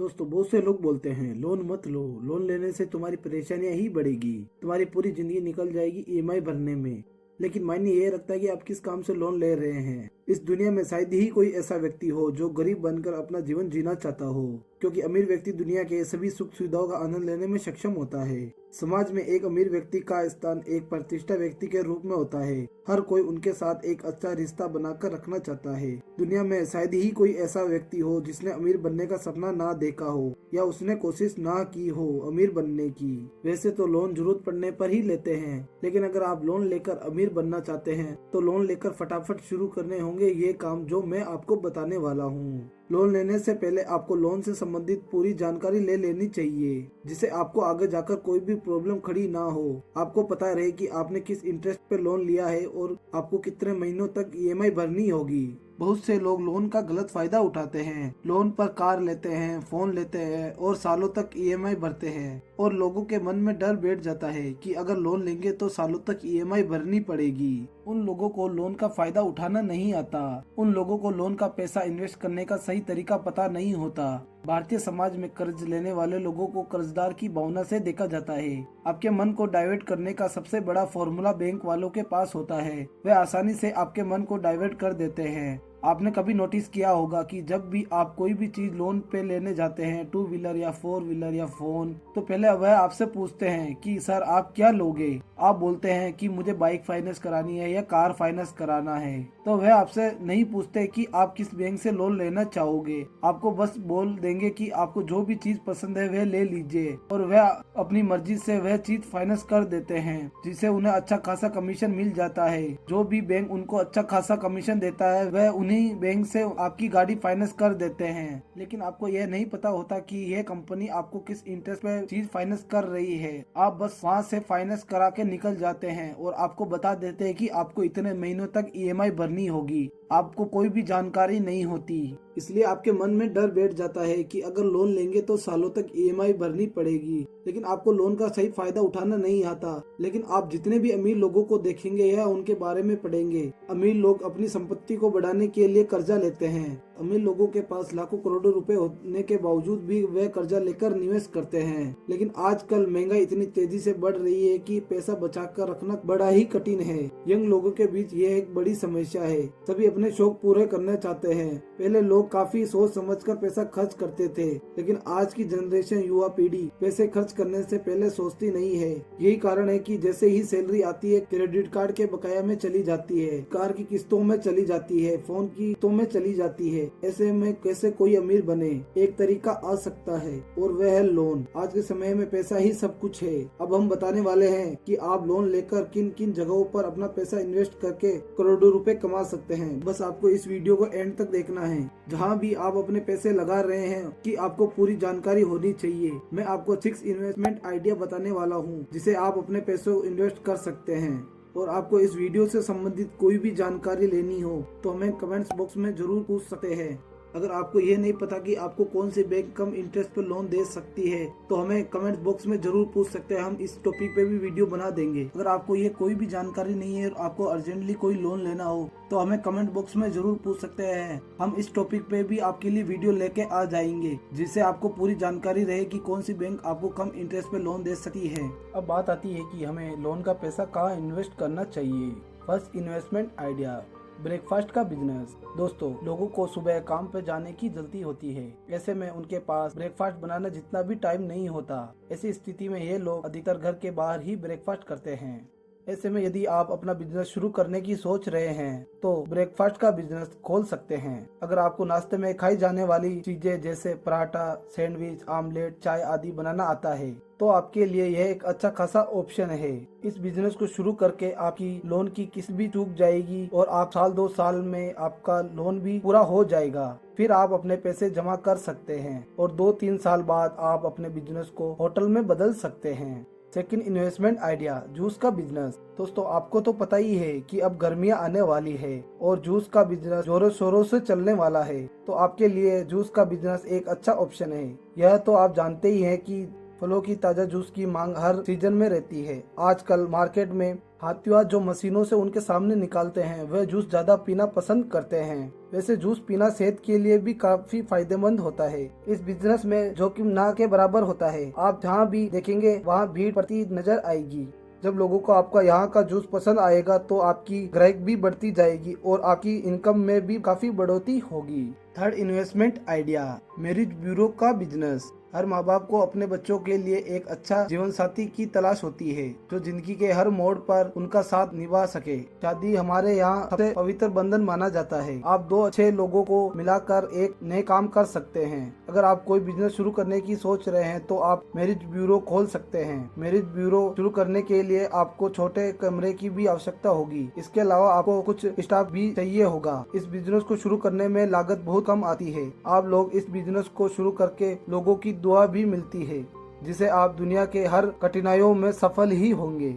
दोस्तों, बहुत से लोग बोलते हैं लोन मत लो, लोन लेने से तुम्हारी परेशानियां ही बढ़ेगी, तुम्हारी पूरी जिंदगी निकल जाएगी ईएमआई भरने में। लेकिन मायने ये रखता है कि आप किस काम से लोन ले रहे हैं। इस दुनिया में शायद ही कोई ऐसा व्यक्ति हो जो गरीब बनकर अपना जीवन जीना चाहता हो, क्योंकि अमीर व्यक्ति दुनिया के सभी सुख सुविधाओं का आनंद लेने में सक्षम होता है। समाज में एक अमीर व्यक्ति का स्थान एक प्रतिष्ठा व्यक्ति के रूप में होता है। हर कोई उनके साथ एक अच्छा रिश्ता बनाकर रखना चाहता है। दुनिया में शायद ही कोई ऐसा व्यक्ति हो जिसने अमीर बनने का सपना ना देखा हो या उसने कोशिश ना की हो अमीर बनने की। वैसे तो लोन जरूरत पड़ने पर ही लेते हैं, लेकिन अगर आप लोन लेकर अमीर बनना चाहते हैं तो लोन लेकर फटाफट शुरू करने होंगे ये काम जो मैं आपको बताने वाला हूँ। लोन लेने से पहले आपको लोन से संबंधित पूरी जानकारी ले लेनी चाहिए, जिससे आपको आगे जाकर कोई भी प्रॉब्लम खड़ी ना हो। आपको पता रहे कि आपने किस इंटरेस्ट पे लोन लिया है और आपको कितने महीनों तक ईएमआई भरनी होगी। बहुत से लोग लोन का गलत फायदा उठाते हैं। लोन पर कार लेते हैं, फोन लेते हैं और सालों तक ईएमआई भरते हैं, और लोगों के मन में डर बैठ जाता है कि अगर लोन लेंगे तो सालों तक ईएमआई भरनी पड़ेगी। उन लोगों को लोन का फायदा उठाना नहीं आता। उन लोगों को लोन का पैसा इन्वेस्ट करने का सही तरीका पता नहीं होता। भारतीय समाज में कर्ज लेने वाले लोगों को कर्जदार की भावना से देखा जाता है। आपके मन को डाइवर्ट करने का सबसे बड़ा फॉर्मूला बैंक वालों के पास होता है। वे आसानी से आपके मन को डाइवर्ट कर देते हैं। आपने कभी नोटिस किया होगा कि जब भी आप कोई भी चीज लोन पे लेने जाते हैं, 2 व्हीलर या 4 व्हीलर या फोन, तो पहले वह आपसे पूछते हैं कि सर आप क्या लोगे। आप बोलते हैं कि मुझे बाइक फाइनेंस करानी है या कार फाइनेंस कराना है, तो वह आपसे नहीं पूछते कि आप किस बैंक से लोन लेना चाहोगे। आपको बस बोल देंगे कि आपको जो भी चीज पसंद है वह ले लीजिए, और वह अपनी मर्जी से वह चीज फाइनेंस कर देते हैं, जिससे उन्हें अच्छा खासा कमीशन मिल जाता है। जो भी बैंक उनको अच्छा खासा कमीशन देता है वह उन्हीं बैंक से आपकी गाड़ी फाइनेंस कर देते हैं। लेकिन आपको यह नहीं पता होता कि यह कंपनी आपको किस इंटरेस्ट पे चीज फाइनेंस कर रही है। आप बस वहां से फाइनेंस करा के निकल जाते हैं और आपको बता देते हैं कि आपको इतने महीनों तक ईएमआई भरनी होगी। आपको कोई भी जानकारी नहीं होती, इसलिए आपके मन में डर बैठ जाता है कि अगर लोन लेंगे तो सालों तक ईएमआई भरनी पड़ेगी। लेकिन आपको लोन का सही फायदा उठाना नहीं आता। लेकिन आप जितने भी अमीर लोगों को देखेंगे या उनके बारे में पढ़ेंगे, अमीर लोग अपनी संपत्ति को बढ़ाने के लिए कर्जा लेते हैं। अमीर लोगों के पास लाखों करोड़ों रुपए होने के बावजूद भी वे कर्जा लेकर निवेश करते हैं। लेकिन आजकल महंगाई इतनी तेजी से बढ़ रही है कि पैसा बचा कर रखना बड़ा ही कठिन है। यंग लोगों के बीच यह एक बड़ी समस्या है। सभी अपने शौक पूरे करना चाहते हैं। पहले लोग काफी सोच समझकर पैसा खर्च करते थे, लेकिन आज की जनरेशन युवा पीढ़ी पैसे खर्च करने से पहले सोचती नहीं है। यही कारण है कि जैसे ही सैलरी आती है क्रेडिट कार्ड के बकाया में चली जाती है, कार की किस्तों में चली जाती है, फोन की किस्तों में चली जाती है। ऐसे में कैसे कोई अमीर बने? एक तरीका आ सकता है और वह है लोन। आज के समय में पैसा ही सब कुछ है। अब हम बताने वाले हैं कि आप लोन लेकर किन किन जगहों पर अपना पैसा इन्वेस्ट करके करोड़ों रुपए कमा सकते हैं। बस आपको इस वीडियो को एंड तक देखना है। जहां भी आप अपने पैसे लगा रहे हैं कि आपको पूरी जानकारी होनी चाहिए। मैं आपको 6 इन्वेस्टमेंट आइडिया बताने वाला हूं, जिसे आप अपने पैसों को इन्वेस्ट कर सकते हैं। और आपको इस वीडियो से संबंधित कोई भी जानकारी लेनी हो तो हमें कमेंट्स बॉक्स में जरूर पूछ सकते हैं। अगर आपको ये नहीं पता कि आपको कौन सी बैंक कम इंटरेस्ट पर लोन दे सकती है तो हमें कमेंट बॉक्स में जरूर पूछ सकते हैं। हम इस टॉपिक पे भी वीडियो बना देंगे। अगर आपको ये कोई भी जानकारी नहीं है और आपको अर्जेंटली कोई लोन लेना हो तो हमें कमेंट बॉक्स में जरूर पूछ सकते हैं। हम इस टॉपिक पे भी आपके लिए वीडियो लेके आ जाएंगे, जिससे आपको पूरी जानकारी रहे कि कौन सी बैंक आपको कम इंटरेस्ट पे लोन दे सकती है। अब बात आती है कि हमें लोन का पैसा कहाँ इन्वेस्ट करना चाहिए। फर्स्ट इन्वेस्टमेंट आइडिया, ब्रेकफास्ट का बिजनेस। दोस्तों, लोगों को सुबह काम पे जाने की जल्दी होती है। ऐसे में उनके पास ब्रेकफास्ट बनाना जितना भी टाइम नहीं होता। ऐसी स्थिति में ये लोग अधिकतर घर के बाहर ही ब्रेकफास्ट करते हैं। ऐसे में यदि आप अपना बिजनेस शुरू करने की सोच रहे हैं तो ब्रेकफास्ट का बिजनेस खोल सकते हैं। अगर आपको नाश्ते में खाई जाने वाली चीजें जैसे पराठा, सैंडविच, आमलेट, चाय आदि बनाना आता है तो आपके लिए यह एक अच्छा खासा ऑप्शन है। इस बिजनेस को शुरू करके आपकी लोन की किस्त भी चूक जाएगी और आप 1-2 साल में आपका लोन भी पूरा हो जाएगा। फिर आप अपने पैसे जमा कर सकते हैं और 2-3 साल बाद आप अपने बिजनेस को होटल में बदल सकते हैं। सेकंड इन्वेस्टमेंट आइडिया, जूस का बिजनेस। दोस्तों, आपको तो पता ही है कि अब गर्मियां आने वाली है और जूस का बिजनेस जोरों शोरों से चलने वाला है। तो आपके लिए जूस का बिजनेस एक अच्छा ऑप्शन है। यह तो आप जानते ही हैं कि फलों की ताजा जूस की मांग हर सीजन में रहती है। आजकल मार्केट में हाथीवाद जो मशीनों से उनके सामने निकालते हैं वह जूस ज्यादा पीना पसंद करते हैं। वैसे जूस पीना सेहत के लिए भी काफी फायदेमंद होता है। इस बिजनेस में जोखिम ना के बराबर होता है। आप जहाँ भी देखेंगे वहाँ भीड़ बढ़ती नजर आएगी। जब लोगों को आपका यहाँ का जूस पसंद आएगा तो आपकी ग्राहक भी बढ़ती जाएगी और आपकी इनकम में भी काफी बढ़ोतरी होगी। Third, investment idea, marriage bureau का बिजनेस। हर माँ बाप को अपने बच्चों के लिए एक अच्छा जीवन साथी की तलाश होती है जो जिंदगी के हर मोड़ पर उनका साथ निभा सके। शादी हमारे यहाँ सबसे पवित्र बंधन माना जाता है। आप दो अच्छे लोगों को मिलाकर एक नए काम कर सकते हैं। अगर आप कोई बिजनेस शुरू करने की सोच रहे हैं तो आप मैरिज ब्यूरो खोल सकते हैं। मैरिज ब्यूरो शुरू करने के लिए आपको छोटे कमरे की भी आवश्यकता होगी। इसके अलावा आपको कुछ स्टाफ भी चाहिए होगा। इस बिजनेस को शुरू करने में लागत बहुत कम आती है। आप लोग इस बिजनेस को शुरू करके लोगों की दुआ भी मिलती है जिसे आप दुनिया के हर कठिनाइयों में सफल ही होंगे।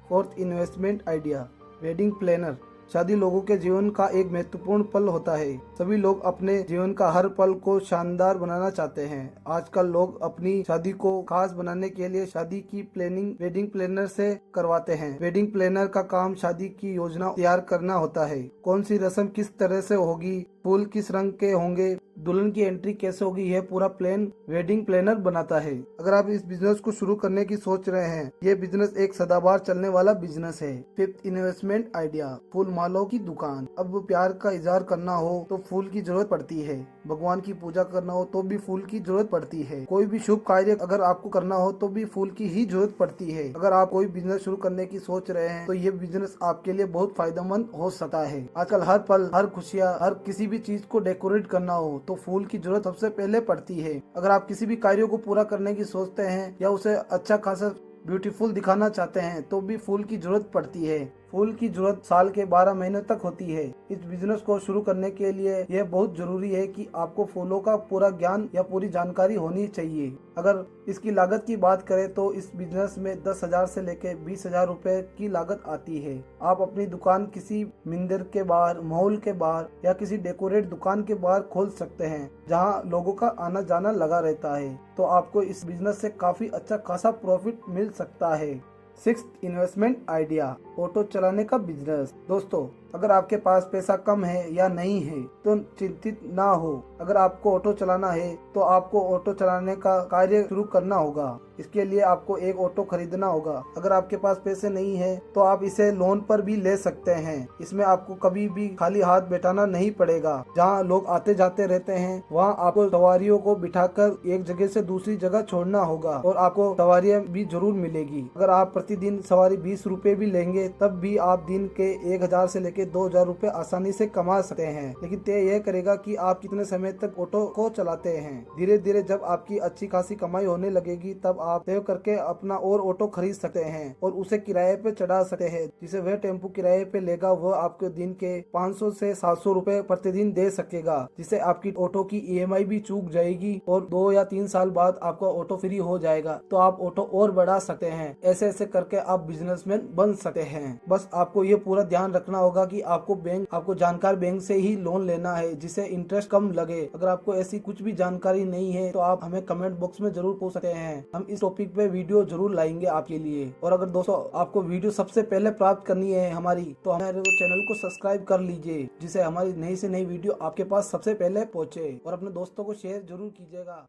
Fourth, investment idea, wedding planner. शादी लोगों के जीवन का एक महत्वपूर्ण पल होता है। सभी लोग अपने जीवन का हर पल को शानदार बनाना चाहते हैं। आजकल लोग अपनी शादी को खास बनाने के लिए शादी की प्लानिंग वेडिंग प्लानर से करवाते हैं। वेडिंग प्लानर का काम शादी की योजना तैयार करना होता है। कौन सी रस्म किस तरह से होगी, फूल किस रंग के होंगे, दुल्हन की एंट्री कैसे होगी, यह पूरा प्लान वेडिंग प्लानर बनाता है। अगर आप इस बिजनेस को शुरू करने की सोच रहे हैं, यह बिजनेस एक सदाबहार चलने वाला बिजनेस है। फिफ्थ, इन्वेस्टमेंट आइडिया, फूल मालों की दुकान। अब प्यार का इजहार करना हो तो फूल की जरूरत पड़ती है। भगवान की पूजा करना हो तो भी फूल की जरूरत पड़ती है। कोई भी शुभ कार्य अगर आपको करना हो तो भी फूल की ही जरूरत पड़ती है। अगर आप कोई बिजनेस शुरू करने की सोच रहे हैं तो ये बिजनेस आपके लिए बहुत फायदेमंद हो सकता है। आजकल हर पल, हर खुशियाँ, हर किसी भी चीज को डेकोरेट करना हो तो फूल की जरूरत सबसे पहले पड़ती है। अगर आप किसी भी कार्य को पूरा करने की सोचते हैं या उसे अच्छा खासा ब्यूटीफुल दिखाना चाहते हैं तो भी फूल की जरूरत पड़ती है। फूल की जरूरत साल के 12 महीने तक होती है। इस बिजनेस को शुरू करने के लिए यह बहुत जरूरी है कि आपको फूलों का पूरा ज्ञान या पूरी जानकारी होनी चाहिए। अगर इसकी लागत की बात करें तो इस बिजनेस में 10,000 से लेकर 20,000 रुपए की लागत आती है। आप अपनी दुकान किसी मंदिर के बाहर, मॉल के बाहर या किसी डेकोरेट दुकान के बाहर खोल सकते हैं जहाँ लोगों का आना जाना लगा रहता है। तो आपको इस बिजनेस से काफी अच्छा खासा प्रॉफिट मिल सकता है। सिक्स्थ, इन्वेस्टमेंट आइडिया, ऑटो चलाने का बिजनेस। दोस्तों, अगर आपके पास पैसा कम है या नहीं है तो चिंतित ना हो। अगर आपको ऑटो चलाना है तो आपको ऑटो चलाने का कार्य शुरू करना होगा। इसके लिए आपको एक ऑटो खरीदना होगा। अगर आपके पास पैसे नहीं है तो आप इसे लोन पर भी ले सकते हैं। इसमें आपको कभी भी खाली हाथ बैठाना नहीं पड़ेगा। जहाँ लोग आते जाते रहते हैं वहाँ आपको सवारियों को बिठाकर एक जगह से दूसरी जगह छोड़ना होगा और आपको सवारियाँ भी जरूर मिलेगी। अगर आप प्रतिदिन सवारी 20 रुपए भी लेंगे तब भी आप दिन के 1,000 से लेकर 2,000 रुपए आसानी से कमा सकते हैं। लेकिन तय यह करेगा कि आप कितने समय तक ऑटो को चलाते हैं। धीरे धीरे जब आपकी अच्छी खासी कमाई होने लगेगी तब आप सेव करके अपना और ऑटो खरीद सकते हैं और उसे किराए पे चढ़ा सकते हैं। जिसे वह टेम्पो किराए पे लेगा वह आपको दिन के 500 से 700 रुपए प्रतिदिन दे सकेगा, जिससे आपकी ऑटो की EMI भी चूक जाएगी और 2 या 3 साल बाद आपका ऑटो फ्री हो जाएगा। तो आप ऑटो और बढ़ा सकते हैं। ऐसे ऐसे करके आप बिजनेसमैन बन सकते हैं। बस आपको ये पूरा ध्यान रखना होगा कि आपको जानकार बैंक से ही लोन लेना है जिसे इंटरेस्ट कम लगे। अगर आपको ऐसी कुछ भी जानकारी नहीं है तो आप हमें कमेंट बॉक्स में जरूर पूछ सकते हैं। हम इस टॉपिक पे वीडियो जरूर लाएंगे आपके लिए। और अगर दोस्तों आपको वीडियो सबसे पहले प्राप्त करनी है हमारी, तो हमारे चैनल को सब्सक्राइब कर लीजिए जिससे हमारी नई से नई वीडियो आपके पास सबसे पहले पहुंचे। और अपने दोस्तों को शेयर जरूर कीजिएगा।